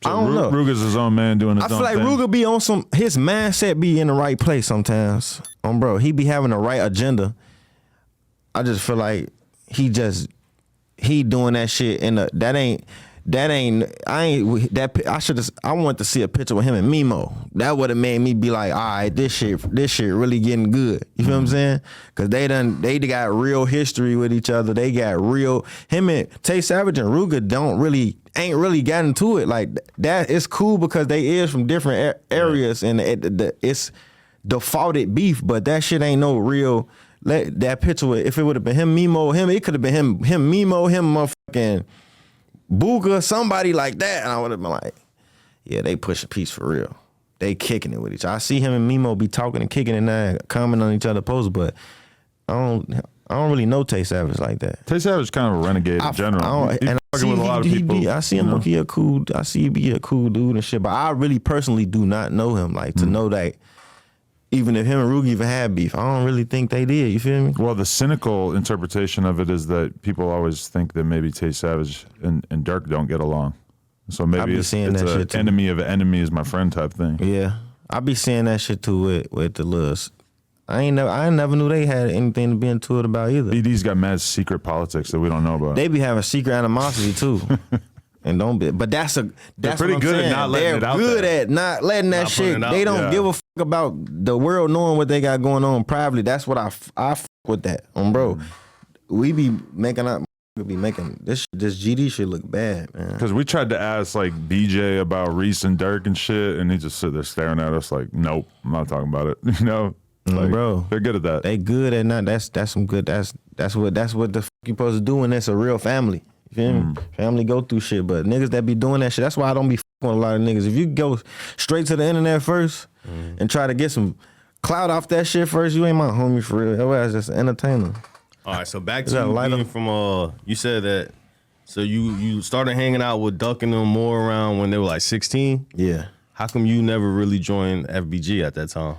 I don't know. Rooga's his own man doing his own thing. I feel like Rooga be on his mindset be in the right place sometimes. Bro, he be having the right agenda. I just feel like he doing that shit I want to see a picture with him and Mimo. That would have made me be like, all right, this shit really getting good. You feel what I'm saying? Cause they got real history with each other. They got him and Tay Savage and Rooga ain't really got into it like that. It's cool because they is from different areas and it's defaulted beef, but that shit ain't no real. That picture, if it would have been him, Mimo, it could have been him, Mimo, him, motherfucking Booga, somebody like that, and I would have been like, yeah, they push a piece for real. They kicking it with each other. I see him and Mimo be talking and kicking and commenting on each other's posts, but I don't really know Tay Savage like that. Tay Savage kind of a renegade in general. He's fucking with a lot of people. I see him like he a cool. I see he be a cool dude and shit, but I really personally do not know him like to know that. Even if him and Rooga even had beef, I don't really think they did. You feel me? Well, the cynical interpretation of it is that people always think that maybe Tay Savage and Dirk don't get along. So maybe it's an enemy of an enemy is my friend type thing. Yeah, I be seeing that shit too with the Lils. I never knew they had anything to be into it about either. BD's got mad secret politics that we don't know about. They be having secret animosity too. And but that's pretty good at not letting it out there. They're good at not letting that shit. They don't give a fuck about the world knowing what they got going on privately. That's what I fuck with that, bro. We be making this GD shit look bad, man. Because we tried to ask like BJ about Reese and Dirk and shit, and he just sit there staring at us like, nope, I'm not talking about it. You know, like, bro, they're good at that. They good at not. That's some good. That's what the fuck you supposed to do when it's a real family. You feel me? Family go through shit, but niggas that be doing that shit, that's why I don't be fucking with a lot of niggas. If you go straight to the internet first and try to get some clout off that shit first, you ain't my homie for real. Your ass just an entertainer. All right, so back to you being from, you said that, so you started hanging out with Duck and them more around when they were like 16? Yeah. How come you never really joined FBG at that time?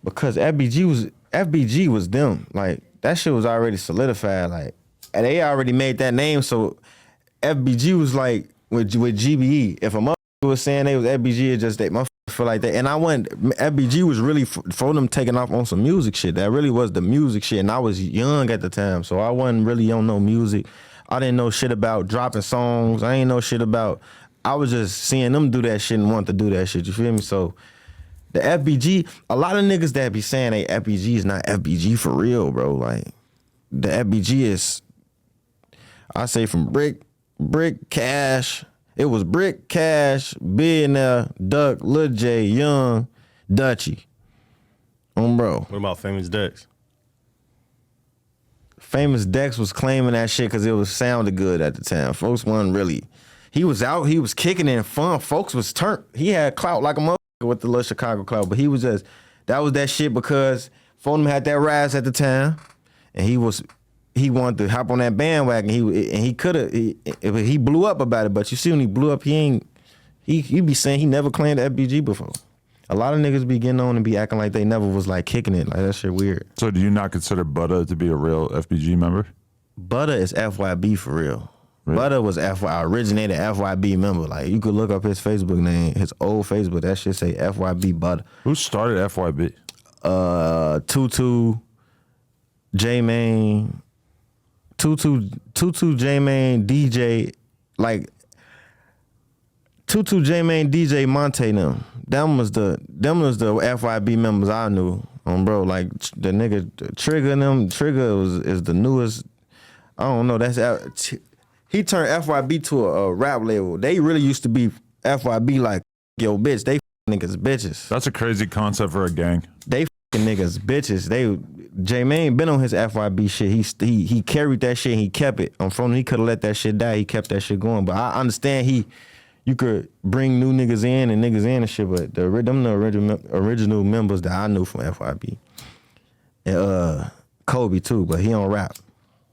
Because FBG was them. Like, that shit was already solidified, like, and they already made that name, so FBG was like with GBE. If a motherfucker was saying they was FBG, it just they motherfuckers feel like that. And FBG was really for them taking off on some music shit. That really was the music shit. And I was young at the time, so I wasn't really on no music. I didn't know shit about dropping songs. I ain't know shit about. I was just seeing them do that shit and want to do that shit. You feel me? So the FBG, a lot of niggas that be saying they FBG is not FBG for real, bro. Like the FBG is. I say from Brick, Cash. It was Brick, Cash, Billionaire, Duck, Lil J, Young, Dutchy. Bro. What about Famous Dex? Famous Dex was claiming that shit because it was sounded good at the time. Folks wasn't really. He was out, he was kicking in fun. Folks was turned. He had clout like a motherfucker with the little Chicago clout, but he was just, that was that shit because Foden had that rise at the time, and he wanted to hop on that bandwagon. He could have. He blew up about it. But you see, when he blew up, he be saying he never claimed FBG before. A lot of niggas be getting on and be acting like they never was like kicking it. Like that shit weird. So do you not consider Butter to be a real FBG member? Butter is FYB for real. Really? Butter was originated FYB member. Like you could look up his Facebook name, his old Facebook. That shit say FYB Butter. Who started FYB? Tutu, J-Mane. Tutu J-Mane, DJ, like Tutu J-Mane, DJ Monte them. Them was the FYB members I knew. Bro, like the nigga Trigger them. Trigger is the newest. I don't know. He turned FYB to a rap label. They really used to be FYB like yo bitch. They niggas bitches. That's a crazy concept for a gang. They niggas bitches. J-Mane been on his FYB shit. He carried that shit and he kept it. On phone, he could have let that shit die. He kept that shit going. But I understand you could bring new niggas in and shit, but the original members that I knew from FYB. And Kobe too, but he don't rap.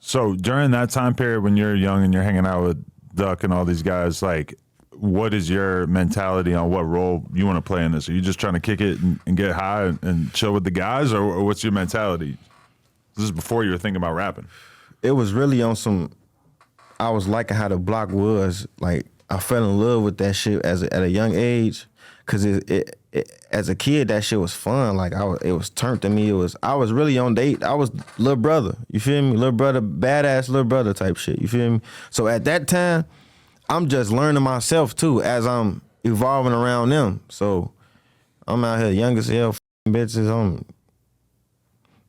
So during that time period when you're young and you're hanging out with Duck and all these guys, like, what is your mentality on what role you want to play in this? Are you just trying to kick it and get high and chill with the guys, or what's your mentality? This is before you were thinking about rapping. It was really on some, I was liking how the block was. Like, I fell in love with that shit at a young age, cause it as a kid that shit was fun. Like it was turned to me. I was really on date. I was little brother. You feel me? Little brother, badass little brother type shit. You feel me? So at that time, I'm just learning myself too as I'm evolving around them. So I'm out here young as hell, bitches. I'm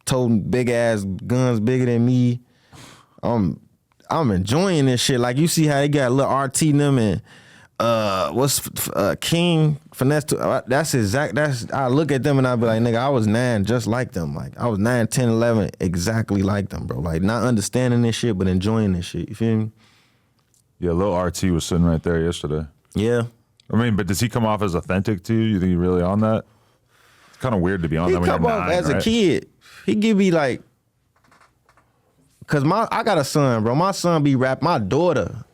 toting big ass guns bigger than me. I'm enjoying this shit. Like you see how they got little RT in them and King finesse. I look at them and I be like, nigga, I was 9 just like them. Like I was 9, 10, 11 exactly like them, bro. Like not understanding this shit but enjoying this shit. You feel me? Yeah, Lil RT was sitting right there yesterday. Yeah. I mean, but does he come off as authentic to you? You think he really on that? It's kind of weird to be on that when you're 9, off as right? a kid. He give me like, cause I got a son, bro. My son be rap. My daughter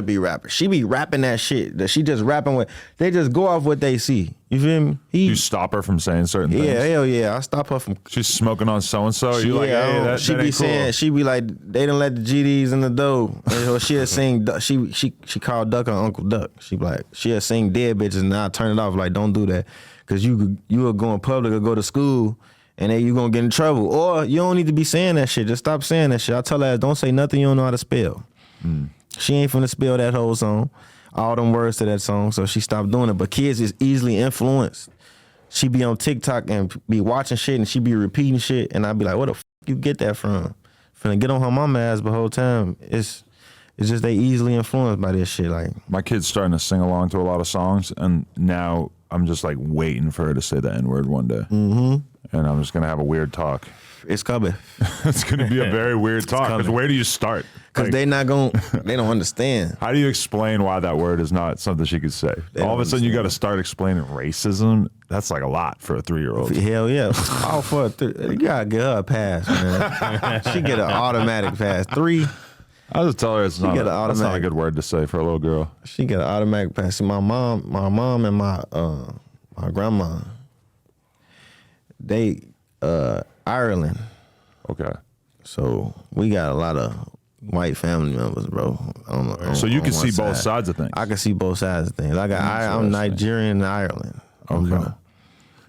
be rapping. She be rapping that shit. That she just rapping with. They just go off what they see. You feel me? You stop her from saying certain things. Yeah, hell yeah. I stop her from. She's smoking on so and so. You like, Yeah, hey, that she ain't be cool. saying. She be like, they done let the GDs in the dough. Or she'll sing. She called Duck her Uncle Duck. She be like, she'll sing dead bitches, and I turn it off. Like, don't do that, cause you will go in public or go to school. And then you gonna get in trouble. Or you don't need to be saying that shit. Just stop saying that shit. I tell her, don't say nothing you don't know how to spell. She ain't finna spell that whole song, all them words to that song, so she stopped doing it. But kids is easily influenced. She be on TikTok and be watching shit and she be repeating shit. And I be like, where the f you get that from? Finna get on her mama ass the whole time. It's just they easily influenced by this shit. Like my kid's starting to sing along to a lot of songs, and now I'm just like waiting for her to say the N-word one day. Mm-hmm. And I'm just gonna have a weird talk. It's coming. It's gonna be a very weird talk. Because where do you start? Because they don't understand. How do you explain why that word is not something she could say? All of a sudden you got to start explaining racism. That's like a lot for a 3-year-old. Hell yeah. All for you gotta get her a pass, man. She get an automatic pass. 3. I'll just tell her that's not a good word to say for a little girl. She get an automatic pass. See, my mom and my grandma, they Ireland. Okay. So we got a lot of white family members, bro. So you can see both sides of things. I can see both sides of things. I'm Nigerian and Ireland. Okay.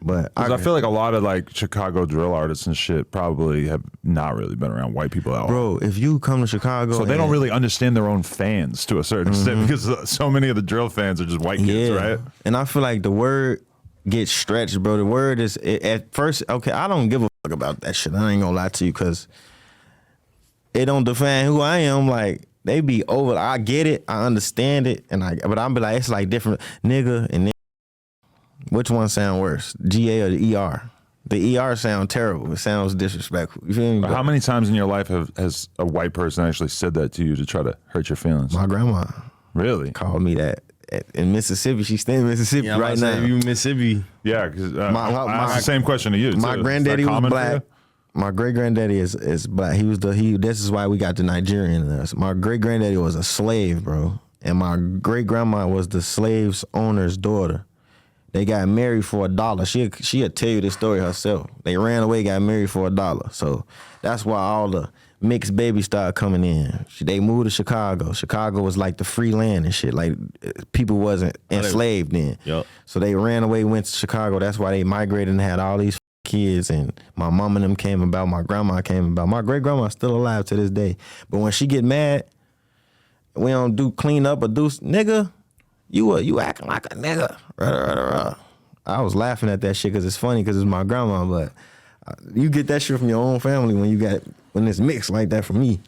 But I feel like a lot of like Chicago drill artists and shit probably have not really been around white people at all. Bro, if you come to Chicago, so they don't really understand their own fans to a certain extent, because so many of the drill fans are just white kids, right? And I feel like the word gets stretched, bro. The word is at first, okay, I don't give a fuck about that shit. I ain't gonna lie to you, because it don't define who I am. Like, they be over. I get it, I understand it, but I'm be like, it's like different nigga and nigga. Which one sound worse, GA or the ER? The ER sound terrible. It sounds disrespectful. You feel me? How many times in your life has a white person actually said that to you to try to hurt your feelings? My grandma really called me that. In Mississippi, she stay in Mississippi right now. You Mississippi? Yeah, because I asked the same question to you. My granddaddy was black. My great granddaddy is black. This is why we got the Nigerian in us. My great granddaddy was a slave, bro, and my great grandma was the slave's owner's daughter. They got married for $1. She'll tell you the story herself. They ran away, got married for $1. So that's why all the mixed babies started coming in. They moved to Chicago. Chicago was like the free land and shit. Like, people wasn't enslaved then. Yep. So they ran away, went to Chicago. That's why they migrated and had all these kids. And my mom and them came about. My grandma came about. My great grandma's still alive to this day. But when she get mad, we don't do clean up or do nigga. You acting like a nigga. I was laughing at that shit because it's funny because it's my grandma, but you get that shit from your own family when it's mixed like that for me.